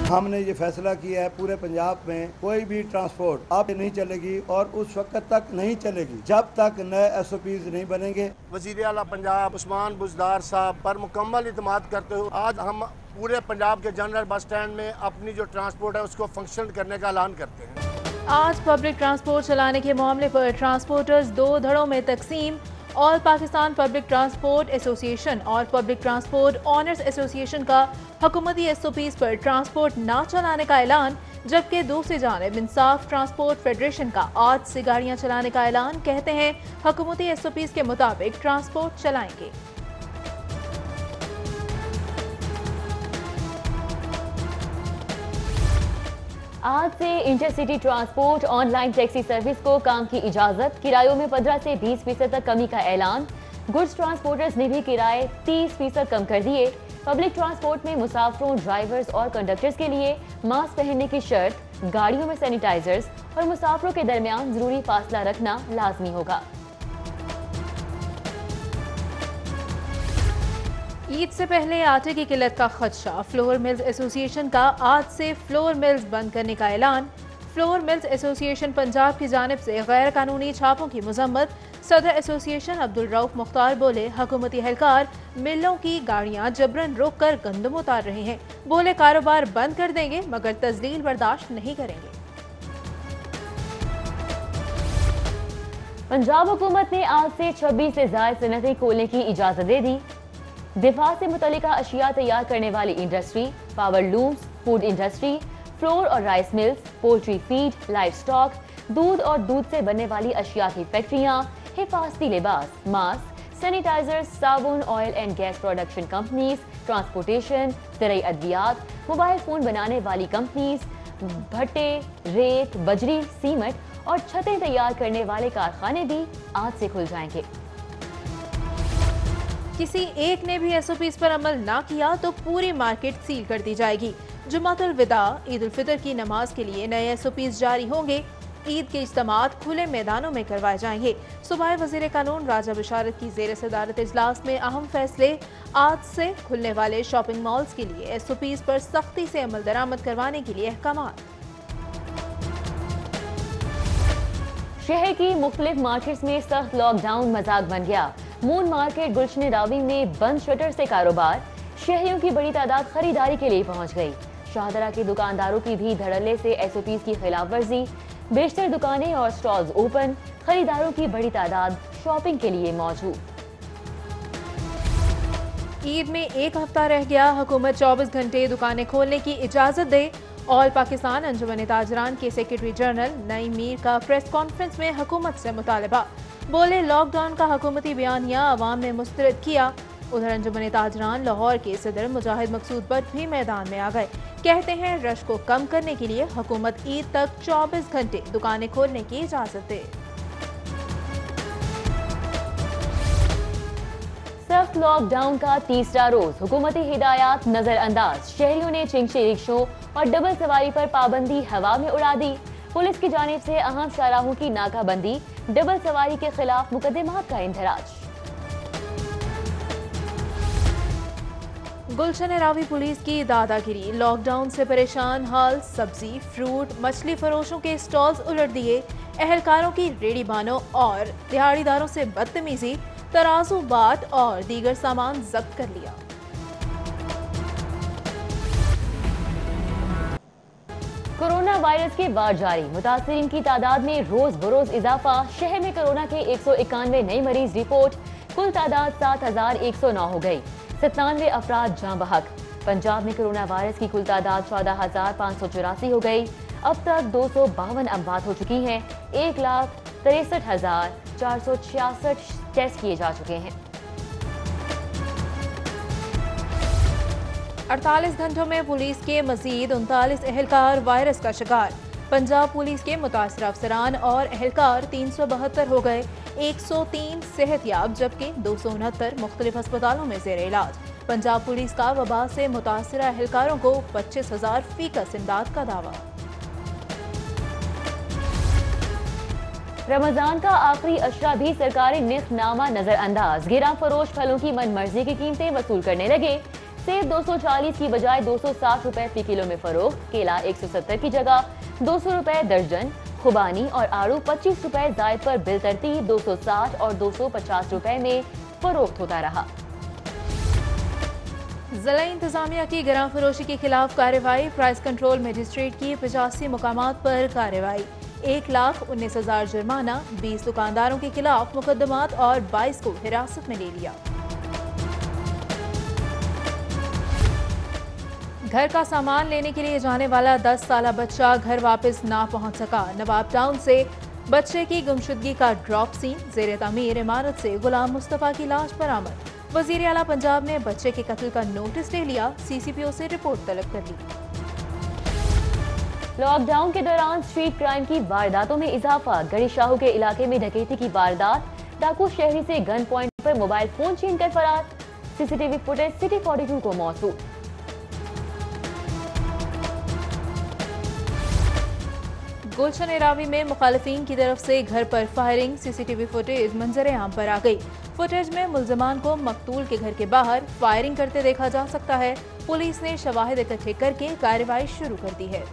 हमने ये फैसला किया है पूरे पंजाब में कोई भी ट्रांसपोर्ट अब नहीं चलेगी और उस वक्त तक नहीं चलेगी जब तक नए SOPs नहीं बनेंगे। वज़ीर आला पंजाब उस्मान बुज़दार साहब पर मुकम्मल इत्मीनान करते हुए आज हम पूरे पंजाब के जनरल बस स्टैंड में अपनी जो ट्रांसपोर्ट है उसको फंक्शन करने का ऐलान करते हैं। आज पब्लिक ट्रांसपोर्ट चलाने के मामले पर ट्रांसपोर्टर्स दो धड़ों में तकसीम। All Pakistan public transport association और पब्लिक ट्रांसपोर्ट ऑनर्स एसोसिएशन का हुकूमती SOPs पर ट्रांसपोर्ट ना चलाने का ऐलान, जबकि दूसरी जानिब इंसाफ ट्रांसपोर्ट फेडरेशन का आज से गाड़ियां चलाने का ऐलान। कहते हैं हुकूमती SOPs के मुताबिक ट्रांसपोर्ट चलाएंगे। आज से intercity transport online taxi service को काम की इजाजत, किरायों में 15 से 20% तक कमी का ऐलान। गुड्स ट्रांसपोर्टर्स ने भी किराए 30% कम कर दिए। पब्लिक ट्रांसपोर्ट में मुसाफिरों, ड्राइवर्स और कंडक्टर्स के लिए मास्क पहनने की शर्त, गाड़ियों में सैनिटाइजर्स और मुसाफिरों के दरमियान जरूरी फासला रखना लाजमी होगा। ईद से पहले आटे की किल्लत का खदशा, फ्लोर मिल्स एसोसिएशन का आज से फ्लोर मिल्स बंद करने का ऐलान। फ्लोर मिल्स एसोसिएशन पंजाब की जानिब से गैर कानूनी छापों की मजम्मत। सदर एसोसिएशन अब्दुल रऊफ मुख्तार बोले, हुकूमती एहलकार मिलों की गाड़ियां जबरन रोक कर गंदम उतार रहे हैं। बोले, कारोबार बंद कर देंगे मगर तजलील बर्दाश्त नहीं करेंगे। पंजाब हुकूमत ने आज से 26 से ज्यादा सनतें खोलने की इजाजत दे दी। दिफा से मुतल्लिका अशिया तैयार करने वाली industry, power looms, food industry, flour और rice mills, poultry feed, live stock, दूध और दूध से बनने वाली अशिया की फैक्ट्रियां, हिफाजती लिबास, मास्क, सैनिटाइजर, साबुन, oil and gas production companies, transportation, ज़राई अद्वियात, मोबाइल फोन बनाने वाली कंपनीज, भट्टे, रेत, बजरी, सीमेंट और छतें तैयार करने वाले कारखाने भी आज से खुल जाएंगे। किसी एक ने भी SOPs पर अमल ना किया तो पूरी मार्केट सील कर दी जाएगी। जुमातुल विदा, ईद उल फितर की नमाज के लिए नए SOPs जारी होंगे। ईद के इज्तिमात खुले मैदानों में करवाए जाएंगे। सूबाई वजीर कानून राजा बिशारत की ज़ेर सदारत इजलास में अहम फैसले। आज से खुलने वाले शॉपिंग मॉल्स के लिए SOPs पर सख्ती से अमल दरामद करवाने के लिए अहकामात। शहर की मुख्तलिफ मार्केट्स में सख्त लॉकडाउन मजाक बन गया। मून मार्केट गुलशन रावी में बंद शटर से कारोबार, शहरियों की बड़ी तादाद खरीदारी के लिए पहुंच गई। शाहदरा के दुकानदारों की भी धड़ल्ले से SOPs की खिलाफ वर्जी, बेशतर दुकानें और स्टॉल्स ओपन, खरीदारों की बड़ी तादाद शॉपिंग के लिए मौजूद। ईद में एक हफ्ता रह गया, हुकूमत 24 घंटे दुकानें खोलने की इजाजत दे। ऑल पाकिस्तान अंजुमन ताजरान के सेक्रेटरी जनरल नईम मीर का प्रेस कॉन्फ्रेंस में हुकूमत से मुतालबा। बोले, लॉकडाउन का हुकूमती बयानिया अवाम ने मुस्तरद किया। उधर अंजुमन ताजरान लाहौर के सदर मुजाहिद मकसूद बट भी मैदान में आ गए। कहते हैं रश को कम करने के लिए हुकूमत ईद तक 24 घंटे दुकानें खोलने की इजाजत दे। सख्त लॉकडाउन का तीसरा रोज, हुकूमती हिदायत नजरअंदाज, शहरियों ने चिंगशी रिक्शों और डबल सवारी पर पाबंदी हवा में उड़ा दी। पुलिस की जानिब से अहम शाहराहों की नाकाबंदी, डबल सवारी के खिलाफ मुकदमात का इंदराज। गुलशन रावी पुलिस की दादागिरी, लॉकडाउन से परेशान हाल, सब्जी, फ्रूट, मछली फरोशों के स्टॉल्स उलट दिए। एहलकारों की रेडी बानों और दिहाड़ीदारों से बदतमीजी, तराजू, बाट और दीगर सामान जब्त कर लिया। कोरोना वायरस के वार जारी, मुतासरीन की तादाद में रोज बरोज इजाफा। शहर में कोरोना के 191 नए मरीज रिपोर्ट, कुल तादाद 7109 हो गई। 97 अफराद जाँ बहक। पंजाब में कोरोना वायरस की कुल तादाद 14,584 हो गई। अब तक 252 अमवात हो चुकी हैं। 1,63,466 टेस्ट किए जा चुके हैं। 48 घंटों में पुलिस के मजीद 39 एहलकार वायरस का शिकार। पंजाब पुलिस के मुतासर अफसरान और एहलकार 372 हो गए। 103 सेहतयाब जबकि 269 मुख्तलिफ अस्पतालों में जेर इलाज। पंजाब पुलिस का वबा से मुतासर एहलकारों को 25,000 फीकस इमदाद का दावा। रमजान का आखिरी अशरा भी सरकारी निखनामा नजरअंदाज, गिरा फरोश फलों की मनमर्जी की कीमतें वसूल करने लगे। सेब 240 की बजाय 260 रुपए फी किलो में फरोख्त, केला 170 की जगह 200 रुपए दर्जन, खुबानी और आड़ू 25 रुपए जायद पर बिल तरतीब 260 और 250 रुपए में फरोख्त होता रहा। जिला इंतजामिया की गिरां फरोशी के खिलाफ कार्रवाई, प्राइस कंट्रोल मजिस्ट्रेट की 85 मुकामात पर कार्रवाई, 1,19,000 जुर्माना, 20 दुकानदारों के खिलाफ मुकदमात और 22 को हिरासत में ले लिया। घर का सामान लेने के लिए जाने वाला 10 साला बच्चा घर वापस ना पहुंच सका। नवाब टाउन से बच्चे की गुमशुदगी का ड्रॉप सीन, ज़ेरे तामीर इमारत से गुलाम मुस्तफा की लाश बरामद। वज़ीर आला पंजाब ने बच्चे के कत्ल का नोटिस ले लिया, CCPO से रिपोर्ट तलब कर ली। लॉकडाउन के दौरान स्ट्रीट क्राइम की वारदातों में इजाफा, गढ़ी शाहू के इलाके में डकैती की वारदात, डाकू शहरी से गन पॉइंट पर मोबाइल फोन छीन कर फरार, CCTV फुटेज सिटी 42 को मौसूल। गुलशन एरावी में मुखालिफिन की तरफ से घर पर फायरिंग, CCTV फुटेज मंजर आम पर आ गई। फुटेज में मुल्जमान को मकतूल के घर के बाहर फायरिंग करते देखा जा सकता है। पुलिस ने शवाहिद इकट्ठे करके कार्रवाई शुरू कर दी है।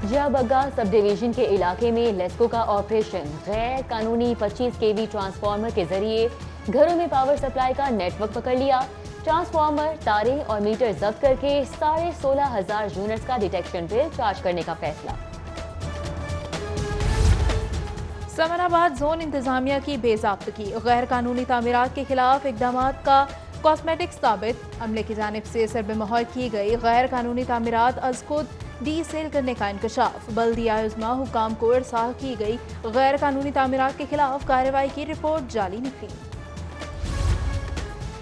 जिया बग्गा सब डिवीजन के इलाके में लेस्को का ऑपरेशन, गैर कानूनी 25 kV ट्रांसफार्मर के जरिए घरों में पावर सप्लाई का नेटवर्क पकड़ लिया। ट्रांसफार्मर, तारें और मीटर जब्त करके 16,500 यूनिट्स का डिटेक्शन बिल चार्ज करने का फैसला। समनाबाद जोन इंतजामिया की बेज़ाब्तगी, गैर कानूनी तामीरात के खिलाफ इकदामात का कॉस्मेटिक्स साबित। अमले की जानिब से सरबे मोहर की गई गैर कानूनी तामीरात अज खुद डीसेल करने का इंकशाफ। बल्दिया उज़्मा हुकाम को इरसाल की गई गैर कानूनी तामीरात के खिलाफ कार्रवाई की रिपोर्ट जाली निकली।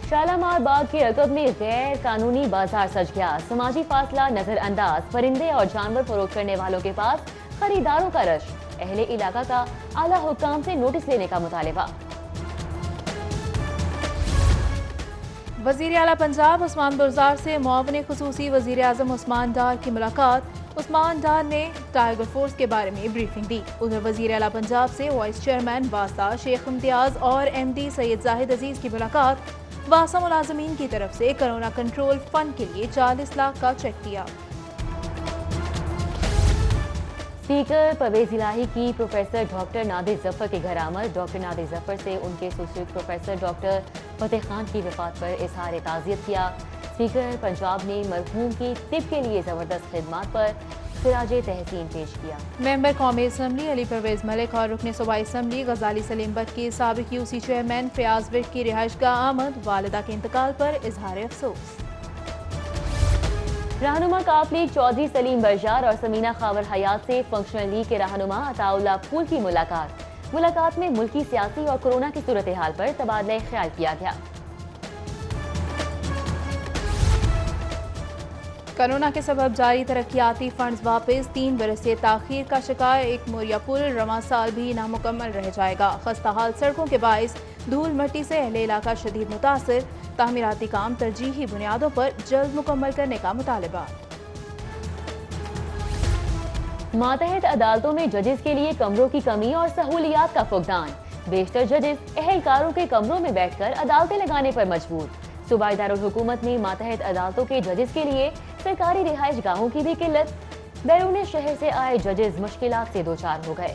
शालामार बाग के रकब में गैर कानूनी बाजार सज गया, समाजी फासला नजरअंदाज, परिंदे और जानवर फरोख्त करने वालों के पास खरीदारों का रश। अहले इलाका का आला हुक्काम से नोटिस लेने का मुतालिबा। वज़ीर आला पंजाब उस्मान बुरज़ार से मुआविन खुसूसी वज़ीर आज़म उस्मान डार की मुलाकात। उस्मान डार ने टाइगर फोर्स के बारे में ब्रीफिंग दी। उधर वज़ीर आला पंजाब से वाइस चेयरमैन वासा शेख इम्तियाज और MD सैयद जाहिद अजीज की मुलाकात। वासा मुलाजमीन की तरफ से कोरोना कंट्रोल फंड के लिए 40 लाख का चेक दिया। स्पीकर परवेज इलाही की प्रोफेसर डॉक्टर नादिर जफर के घर आमद। डॉक्टर नादिर जफर से उनके एसोसिएट प्रोफेसर डॉक्टर फतेह खान की वफात पर इजहार ताज़ियत किया। स्पीकर पंजाब ने मरहूम की तिब के लिए जबरदस्त खिदमात पर खिराजे तहसीन पेश किया। मेंबर कौमी असम्बली अली परवेज मलिक और रुकन सूबाई असम्बली गजाली सलीम बट की साबिक UC चेयरमैन फयाज विट की रिहाइशगाह आमद। वालिदा के इंतकाल पर इजहार अफसोस। रहनुमा काफ लीग चौधरी सलीम बरजार और समीना खावर हयात से फंक्शनल लीग के रहनुमा अताउल्लाह फूल की मुलाकात में मुल्की सियासी और कोरोना की सूरत हाल पर तबादला ख्याल किया गया। कोरोना के सबब जारी तरक्याती फंड्स वापस, 3 बरस से ताखीर का शिकार एक मोरिया पुल रवां साल भी नामुकम्मल रह जाएगा। खस्ता हाल सड़कों के बाइस धूल मट्टी से अहले इलाका शदीद मुतासर। तामीराती काम तरजीही बुनियादों पर जल्द मुकम्मल करने का मुतालिबा। मातहत अदालतों में जजेस के लिए कमरों की कमी और सहूलियात का फुकदान। बेशतर जजेस अहलकारों के कमरों में बैठकर अदालतें लगाने पर मजबूर। सूबाई दारुल हुकूमत में मातहत अदालतों के जजेस के लिए सरकारी रिहाइश गाहों की भी किल्लत। बैरून शहर से आए जजेस मुश्किलात से दो चार हो गए।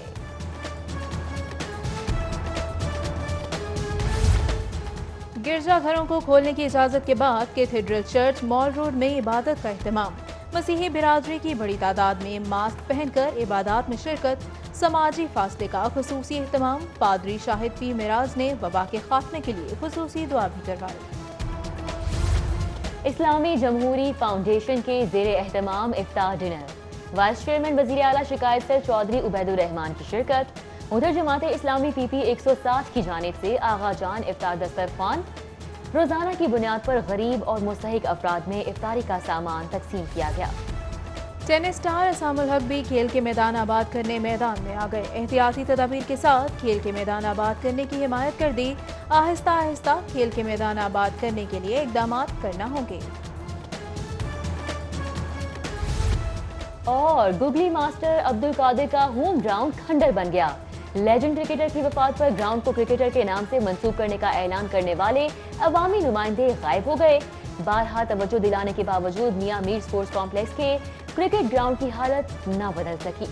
गिरजा घरों को खोलने की इजाजत के बाद कैथेड्रल चर्च मॉल रोड में इबादत का एहतमाम। मसीही बिरादरी की बड़ी तादाद में मास्क पहनकर इबादत में शिरकत। समाजी फासले का खुसूसी एहतमाम। पादरी शाहिद पी मिराज ने वबा के खात्मे के लिए खुसूसी दुआ भी करवाई। इस्लामी जमहूरी फाउंडेशन के जेर एहतमाम इफ्तार डिनर। वाइस चेयरमैन वजीर आला शिकायत सर चौधरी उबैदुर रहमान की शिरकत। उधर जमात इस्लामी PP 160 की जानिब से आगा जान इफ्तार दस्तरखान। रोजाना की बुनियाद पर गरीब और मुस्तहिक अफराद में इफ्तारी का सामान तकसीम किया गया। टेनिस स्टार असामुल हक भी खेल के मैदान आबाद करने मैदान में आ गए। एहतियाती तदाबीर के साथ खेल के मैदान आबाद करने की हिमायत कर दी। आहिस्ता आहिस्ता खेल के मैदान आबाद करने के लिए इकदाम करना होंगे। और गुगली मास्टर अब्दुल कादिर का होम ग्राउंड खंडर बन गया। लेजेंड क्रिकेटर की वफात पर ग्राउंड को क्रिकेटर के नाम से मंसूब करने का ऐलान करने वाले अवामी नुमाइंदे गायब हो गए। बारहा तवज्जो दिलाने के बावजूद मियां मीर स्पोर्ट्स कॉम्प्लेक्स के क्रिकेट ग्राउंड की हालत न बदल सकी।